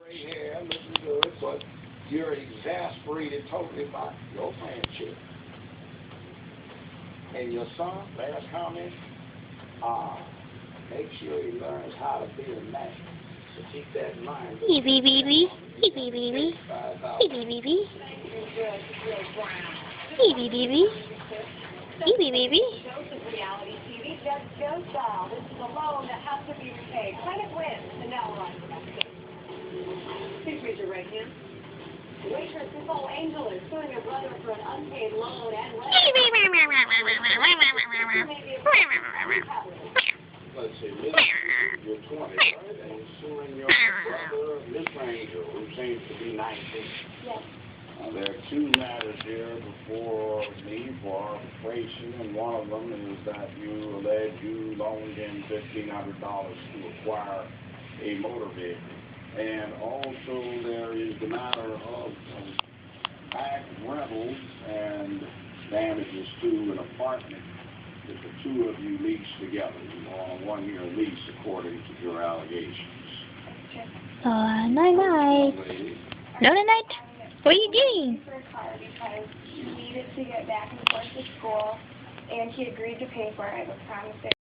Gray hair, looking good, but you're exasperated totally by your friendship. And your son, last comment, make sure he learns how to be a man. So keep that in mind. Baby, baby, baby, baby, baby, baby, baby, baby, baby, baby. Reality TV just goes down. This is a loan that has to be repaid. Credit wins, and now we're on to the next case. Please raise your right hand. Waitress Nicole Angel is suing her brother for an unpaid loan and rent. Let's see, you're 20, right? And you're suing your brother, Miss Angel, who seems to be 19. Yes. There are two matters here before me for arbitration, and one of them is that you allege you loaned him $1,500 to acquire a motor vehicle. And also there is the matter of back rentals and damages to an apartment that the two of you leased together. You were on a one-year lease according to your allegations. Night-night. Night-night. What are you doing? For a car because he needed to get back and forth to school, and he agreed to pay for it. I was promised it.